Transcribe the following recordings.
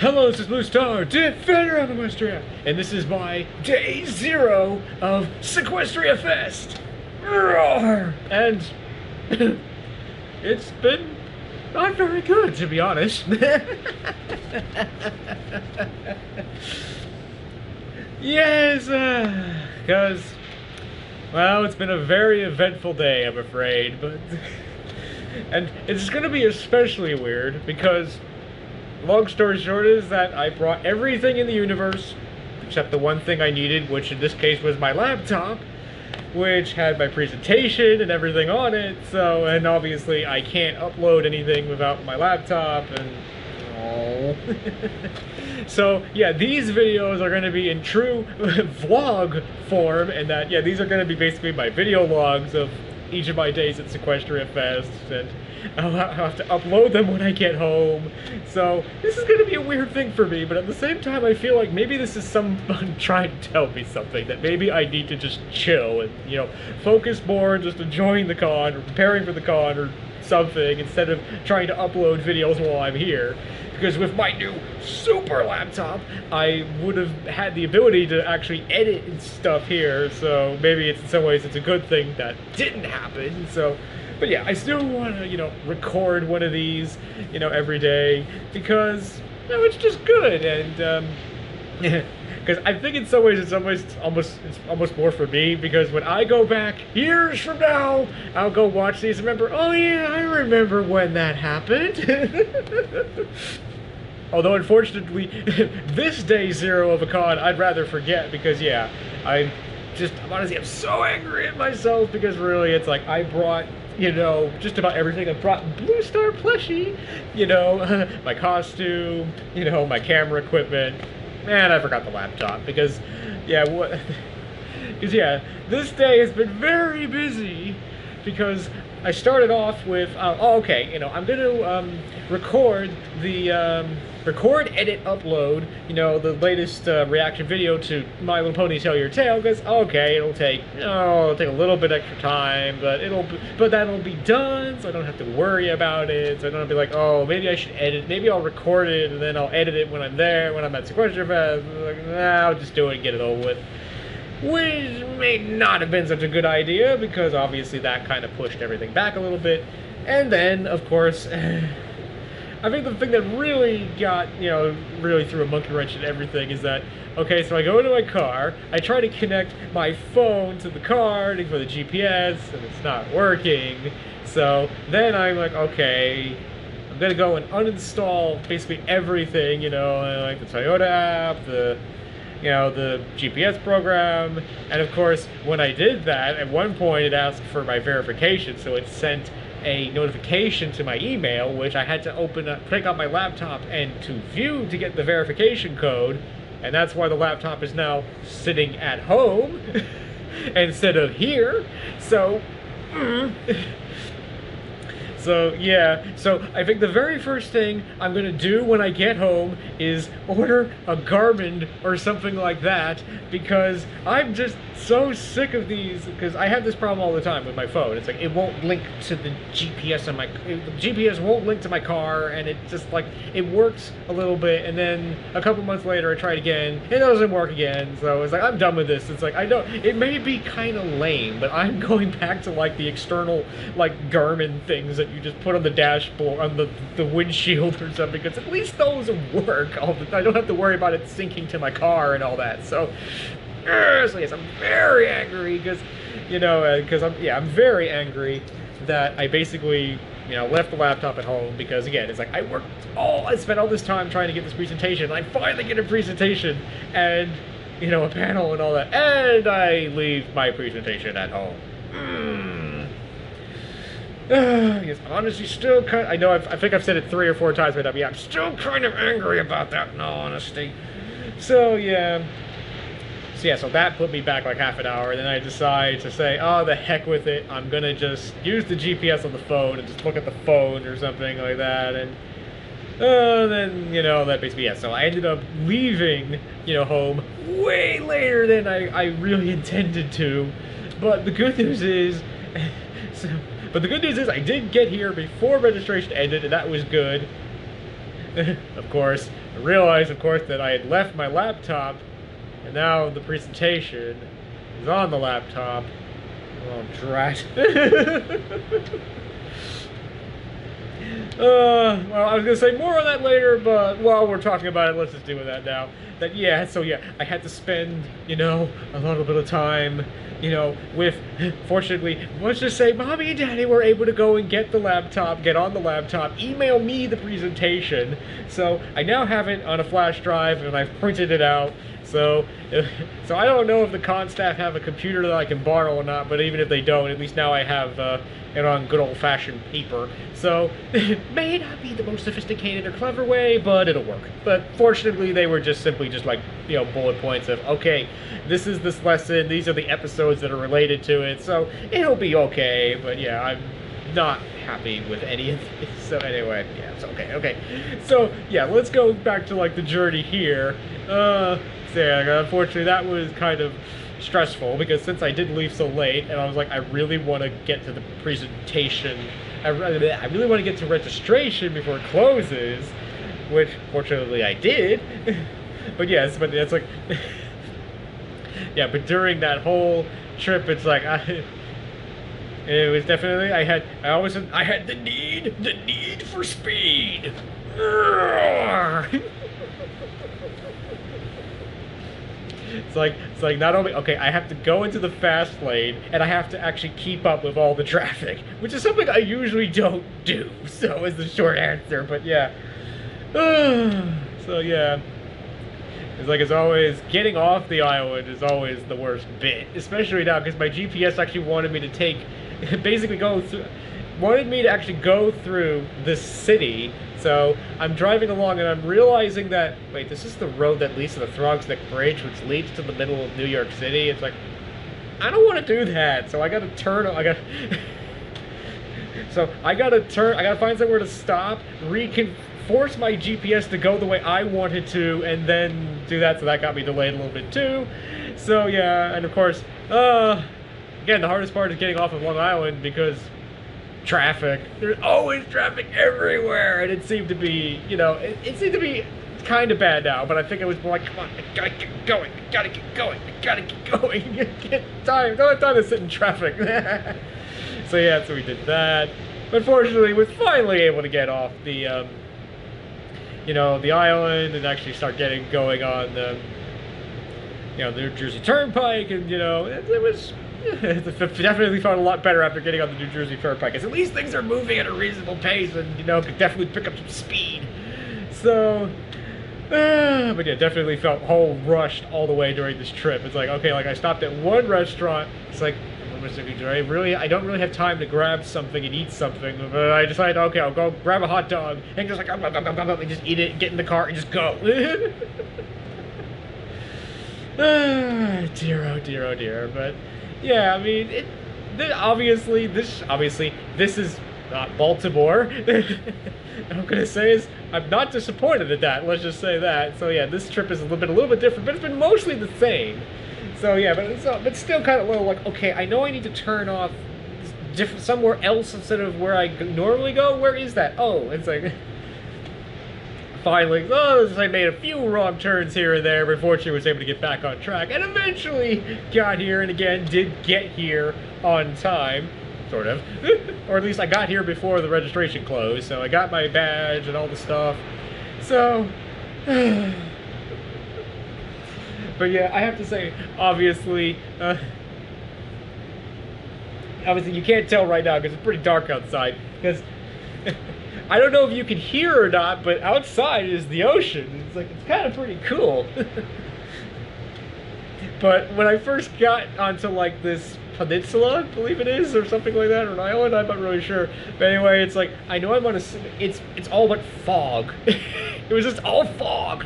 Hello, this is Blue Star, Defender of Equestria, and this is my day 0 of SeaquestriaFest. Roar! And it's been not very good, to be honest. Yes, because, well, it's been a very eventful day, I'm afraid, but and it's going to be especially weird because, long story short, is that I brought everything in the universe except the one thing I needed, which in this case was my laptop, which had my presentation and everything on it. So, and obviously I can't upload anything without my laptop, and oh. So yeah, these videos are going to be in true vlog form, and that, yeah, these are going to be basically my video logs of each of my days at SeaquestriaFest, and I'll have to upload them when I get home. So this is going to be a weird thing for me, but at the same time I feel like maybe this is someone trying to tell me something, that maybe I need to just chill and, you know, focus more on just enjoying the con or preparing for the con or something, instead of trying to upload videos while I'm here. Because with my new super laptop, I would have had the ability to actually edit and stuff here, so maybe it's, in some ways, it's a good thing that didn't happen. So, but yeah, I still want to, you know, record one of these, you know, every day, because, you know, it's just good, and, because I think in some ways it's almost more for me, because when I go back years from now, I'll go watch these and remember, oh yeah, I remember when that happened. Although unfortunately, this day 0 of a con, I'd rather forget, because yeah, I'm honestly, I'm so angry at myself, because really it's like I brought, you know, just about everything. I brought Blue Star plushie, you know, my costume, you know, my camera equipment, and I forgot the laptop, because, yeah, because, yeah, this day has been very busy, because I started off with, oh, okay, you know, I'm going to record the, record, edit, upload, you know, the latest reaction video to My Little Pony Tell Your Tale, because, okay, it'll take a little bit extra time, but that'll be done, so I don't have to worry about it, so I don't have to be like, oh, maybe I should edit, maybe I'll record it, and then I'll edit it when I'm there, when I'm at SeaquestriaFest. Like, nah, I'll just do it and get it over with. Which may not have been such a good idea, because obviously that kind of pushed everything back a little bit. And then, of course, I think the thing that really got, you know, really threw a monkey wrench in everything is that, okay, so I go into my car, I try to connect my phone to the car for the GPS, and it's not working. So then I'm like, okay, I'm gonna go and uninstall basically everything, you know, like the Toyota app, the GPS program, and of course, when I did that, at one point it asked for my verification, so it sent a notification to my email, which I had to pick up my laptop and to view to get the verification code, and that's why the laptop is now sitting at home instead of here. So, so yeah, so I think the very first thing I'm gonna do when I get home is order a Garmin or something like that, because I'm just so sick of these, because I have this problem all the time with my phone. It's like it won't link to the GPS on the GPS won't link to my car, and it just, like, it works a little bit, and then a couple months later I try it again, it doesn't work again. So it's like, I'm done with this. It's like, I don't, it may be kind of lame, but I'm going back to, like, the external, like, Garmin things that you just put on the dashboard, on the windshield or something, because at least those work. I don't have to worry about it syncing to my car and all that. So yes, I'm very angry, because, you know, I'm very angry that I basically, you know, left the laptop at home, because again, it's like I spent all this time trying to get this presentation, and I finally get a presentation and, you know, a panel and all that, and I leave my presentation at home. Yes, I'm honestly still kind of, I know I think I've said it 3 or 4 times right now, but yeah, I'm still kind of angry about that, in all honesty. So yeah. So that put me back like half an hour, and then I decided to say, oh, the heck with it, I'm gonna just use the GPS on the phone and just look at the phone or something like that, and then, you know, that basically, yeah, so I ended up leaving, you know, home way later than I really intended to, but the good news is, I did get here before registration ended, and that was good. of course, I realized, of course, that I had left my laptop, and now the presentation is on the laptop. Oh, drat. Well, I was gonna say more on that later, but while we're talking about it, let's just deal with that now. That, yeah, so yeah, I had to spend, you know, a little bit of time, you know, with, fortunately, let's just say Mommy and Daddy were able to go and get the laptop, get on the laptop, email me the presentation. So I now have it on a flash drive, and I've printed it out. So I don't know if the con staff have a computer that I can borrow or not, but even if they don't, at least now I have it on good old-fashioned paper. So it may not be the most sophisticated or clever way, but it'll work. But fortunately, they were just simply just like, you know, bullet points of, okay, this is this lesson, these are the episodes that are related to it, so it'll be okay. But yeah, I'm not happy with any of this. So anyway, yeah, it's okay. So yeah, let's go back to like the journey here. So yeah, unfortunately that was kind of stressful because since I did leave so late, and I was like, I really want to get to the presentation. I really want to get to registration before it closes, which fortunately I did. But yes, but it's like, yeah, but during that whole trip, it's like it was definitely I had the need for speed. It's like not only, okay, I have to go into the fast lane and I have to actually keep up with all the traffic, which is something I usually don't do. So is the short answer, but yeah. So yeah. It's like, as always, getting off the island is always the worst bit, especially now because my GPS actually wanted me to take, wanted me to actually go through this city. So I'm driving along and I'm realizing that, wait, this is the road that leads to the Throgs Neck Bridge, which leads to the middle of New York City. It's like, I don't want to do that. So I gotta turn, so I gotta find somewhere to stop, force my GPS to go the way I wanted to, and then do that. So that got me delayed a little bit too. So yeah, and of course, again, the hardest part is getting off of Long Island because traffic. There's always traffic everywhere, and it seemed to be, you know, it seemed to be kind of bad now, but I think it was more like, come on, I gotta get going, I gotta get going, I gotta get going, get time, don't have time to sit in traffic. So yeah, so we did that. But fortunately, we was finally able to get off the, you know, the island and actually start getting going on the, you know, the New Jersey Turnpike, and, you know, it was, it definitely felt a lot better after getting on the New Jersey Turnpike, because at least things are moving at a reasonable pace and, you know, could definitely pick up some speed. So, but yeah, definitely felt whole rushed all the way during this trip. It's like, okay, like I stopped at one restaurant, it's like, I don't really have time to grab something and eat something, but I decided, okay, I'll go grab a hot dog and just like, and just eat it, get in the car and just go. Dear, oh dear, oh dear. But yeah, I mean, obviously this is not Baltimore. I'm gonna say is I'm not disappointed at that. Let's just say that. So yeah, this trip is a little bit different, but it's been mostly the same. So yeah, but still kind of a little like, okay, I know I need to turn off somewhere else instead of where I normally go. Where is that? Oh, it's like finally, I made a few wrong turns here and there, but fortunately was able to get back on track, and eventually got here, and again, did get here on time, sort of. Or at least I got here before the registration closed, so I got my badge and all the stuff. So, but yeah, I have to say, obviously you can't tell right now because it's pretty dark outside, because I don't know if you can hear or not, but outside is the ocean. It's like, it's kind of pretty cool. But when I first got onto like this peninsula, I believe it is, or something like that, or an island, I'm not really sure. But anyway, it's like, I know I'm on it's all but fog. It was just all fog.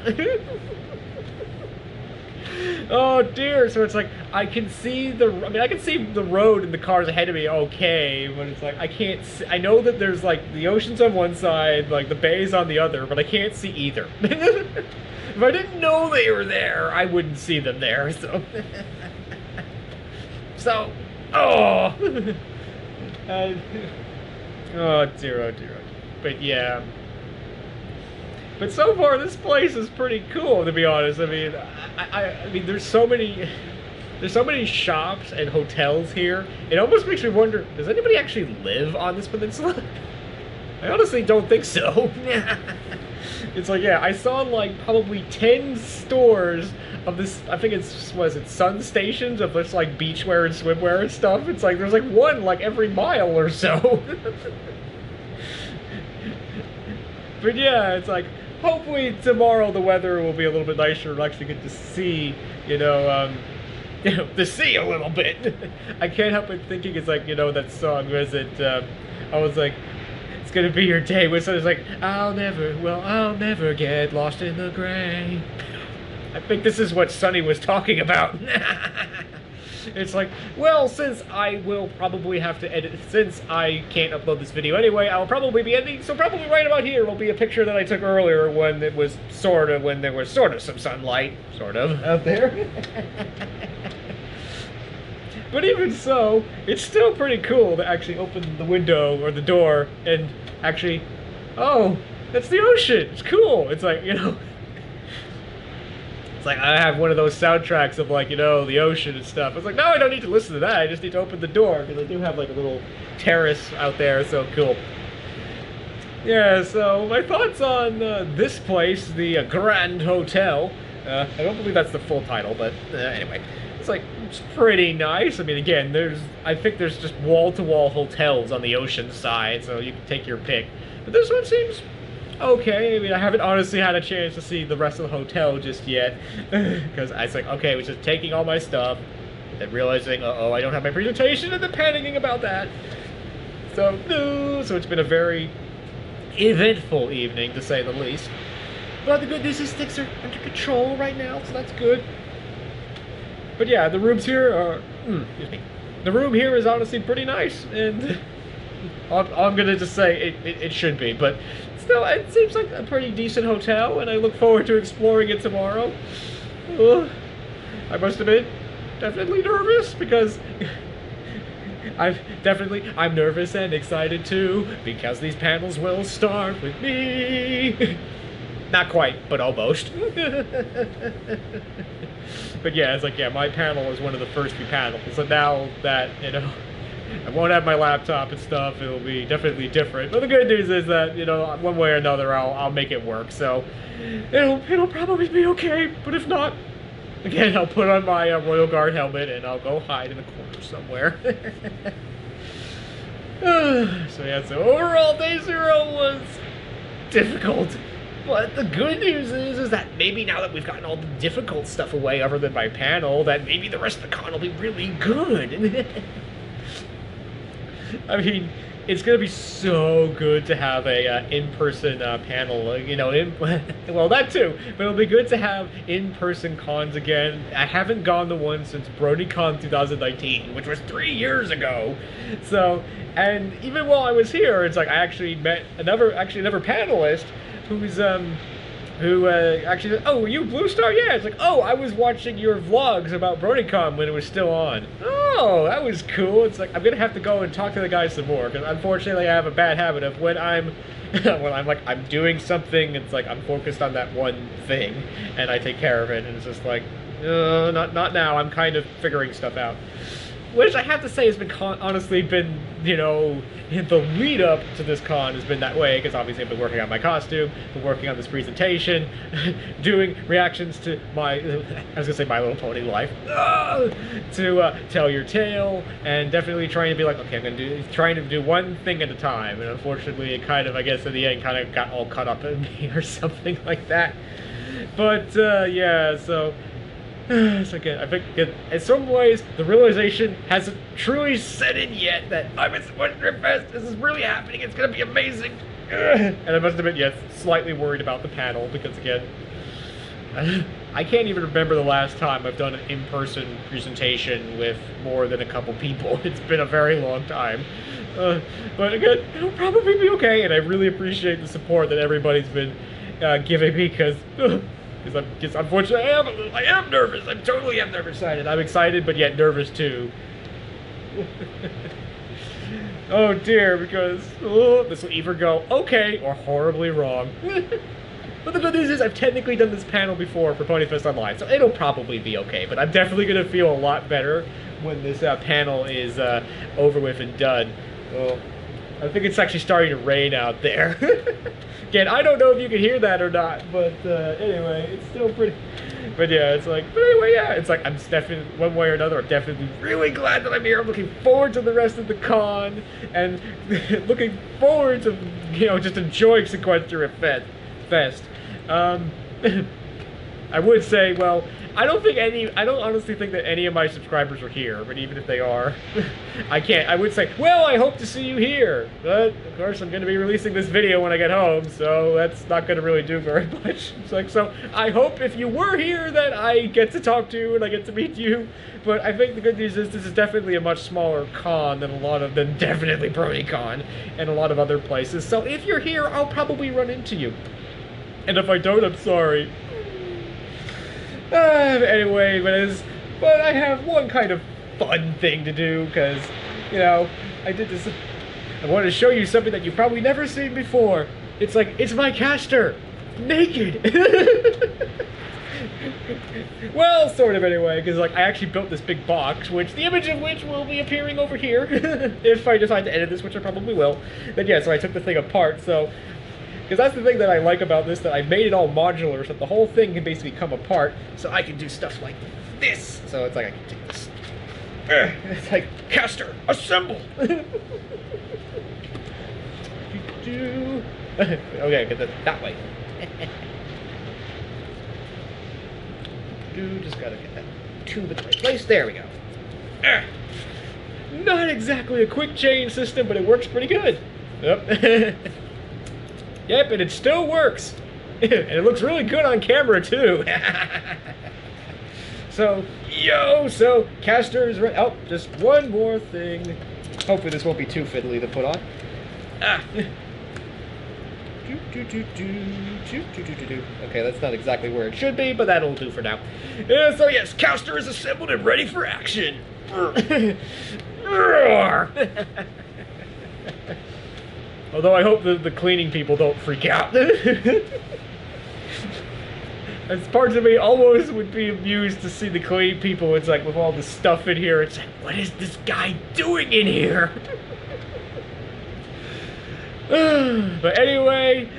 Oh dear, so it's like, I can see the road and the cars ahead of me okay, but it's like, I can't see, I know that there's like, the ocean's on one side, like the bay's on the other, but I can't see either. If I didn't know they were there, I wouldn't see them there, so. So, oh. Oh dear, oh dear. But yeah. But so far, this place is pretty cool, to be honest. I mean, I mean, there's so many shops and hotels here. It almost makes me wonder, does anybody actually live on this peninsula? I honestly don't think so. It's like, yeah, I saw like probably 10 stores of this, I think it's, was it sun stations of this like beachwear and swimwear and stuff. It's like, there's like one like every mile or so. But yeah, it's like, hopefully tomorrow the weather will be a little bit nicer and we'll actually get to see, you know, the sea a little bit. I can't help but thinking it's like, you know, that song, was it, I was like, it's gonna be your day, where someone's like, I'll never get lost in the gray. I think this is what Sonny was talking about. It's like, well, since I will probably have to edit, since I can't upload this video anyway, I'll probably be editing, so probably right about here will be a picture that I took earlier when it was when there was sort of some sunlight, out there. But even so, it's still pretty cool to actually open the window or the door and actually, oh, that's the ocean. It's cool. It's like, you know, it's like I have one of those soundtracks of like, you know, the ocean and stuff. It's like, no, I don't need to listen to that. I just need to open the door because I do have like a little terrace out there. So cool. Yeah, so my thoughts on this place, the Grand Hotel. I don't believe that's the full title, but anyway. It's like, it's pretty nice. I mean, again, I think there's just wall-to-wall hotels on the ocean side, so you can take your pick. But this one seems okay. I mean, I haven't honestly had a chance to see the rest of the hotel just yet. Because I was like, okay, I was just taking all my stuff, then realizing, uh-oh, I don't have my presentation, and then panicking about that. So it's been a very eventful evening, to say the least. But the good news is things are under control right now, so that's good. But yeah, the rooms here are, excuse me. The room here is honestly pretty nice, and I'm gonna just say it should be, but still, it seems like a pretty decent hotel, and I look forward to exploring it tomorrow. I must admit, definitely nervous, because I'm nervous and excited too, because these panels will start with me. Not quite, but almost. But yeah, it's like, yeah, my panel is one of the first few panels. So now that, you know, I won't have my laptop and stuff, it'll be definitely different. But the good news is that, you know, one way or another, I'll make it work. So it'll probably be okay. But if not, again, I'll put on my Royal Guard helmet and I'll go hide in a corner somewhere. So yeah, so overall, day 0 was difficult. But the good news is that maybe now that we've gotten all the difficult stuff away other than my panel, that maybe the rest of the con will be really good. I mean, it's going to be so good to have a in-person panel, you know, well, that too, but it'll be good to have in-person cons again. I haven't gone to one since BronyCon 2019, which was 3 years ago. So, and even while I was here, it's like I actually met another panelist who's actually said, oh, were you BlueStar? Yeah. It's like, oh, I was watching your vlogs about BronyCon when it was still on. Oh, that was cool. It's like, I'm gonna have to go and talk to the guys some more, because unfortunately I have a bad habit of when I'm I'm doing something, it's like I'm focused on that one thing and I take care of it, and it's just like, not now. I'm kind of figuring stuff out. Which I have to say has been honestly been, you know, the lead up to this con has been that way, because obviously I've been working on my costume, been working on this presentation, doing reactions to my, I was gonna say My Little Pony life, to tell your tale, and definitely trying to be like, okay, trying to do one thing at a time, and unfortunately it kind of, I guess in the end, kind of got all cut up in me or something like that. But yeah, so. So again, I think in some ways the realization hasn't truly set in yet that I'm at SeaquestriaFest. This is really happening. It's gonna be amazing. And I must admit, yes, slightly worried about the panel, because again, I can't even remember the last time I've done an in-person presentation with more than a couple people. It's been a very long time. But again, it'll probably be okay, and I really appreciate the support that everybody's been giving me, because unfortunately I am nervous. I totally am nervous excited. I'm excited, but yet nervous too. Oh dear, because this will either go okay or horribly wrong. But the good news is I've technically done this panel before for Ponyfest Online, so it'll probably be okay. But I'm definitely going to feel a lot better when this panel is over with and done. Well, I think it's actually starting to rain out there. Again, I don't know if you can hear that or not, but anyway, it's still pretty... But yeah, it's like, but anyway, yeah, it's like I'm definitely, one way or another, I'm definitely really glad that I'm here. I'm looking forward to the rest of the con, and looking forward to, you know, just enjoying SeaquestriaFest. I would say, well, I don't honestly think that any of my subscribers are here, but even if they are, I would say, well, I hope to see you here, but of course I'm going to be releasing this video when I get home, so that's not going to really do very much. It's like, so I hope if you were here that I get to talk to you and I get to meet you, but I think the good news is this is definitely a much smaller con than definitely BronyCon and a lot of other places, so if you're here, I'll probably run into you. And if I don't, I'm sorry. Anyway, but I have one kind of fun thing to do, because, you know, I did this. I wanted to show you something that you've probably never seen before. It's like, it's my caster, naked. Well, sort of anyway, because like I actually built this big box, which the image of which will be appearing over here if I decide to edit this, which I probably will. But yeah, so I took the thing apart, so. Because that's the thing that I like about this, that I've made it all modular, so that the whole thing can basically come apart, so I can do stuff like this. So it's like I can take this. It's like, caster, assemble! Okay, get that way. Just gotta get that tube in the right place. There we go. Not exactly a quick change system, but it works pretty good. Yep. Yep, and it still works. And it looks really good on camera, too. So, caster is ready. Oh, just one more thing. Hopefully this won't be too fiddly to put on. Okay, that's not exactly where it should be, but that'll do for now. So yes, caster is assembled and ready for action. Although I hope the cleaning people don't freak out. As parts of me almost would be amused to see the cleaning people. It's like, with all the stuff in here, it's like, what is this guy doing in here? But anyway,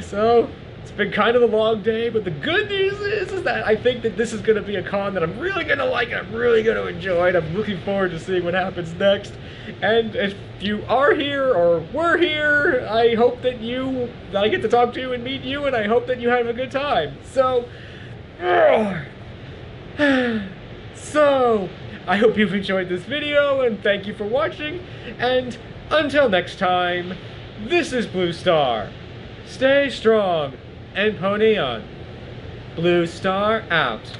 so it's been kind of a long day, but the good news is that I think that this is going to be a con that I'm really going to like and I'm really going to enjoy, and I'm looking forward to seeing what happens next. And if you are here or were here, I hope that I get to talk to you and meet you, and I hope that you have a good time. So, I hope you've enjoyed this video, and thank you for watching, and until next time, this is Blue Star. Stay strong and pony on. Blue Star out.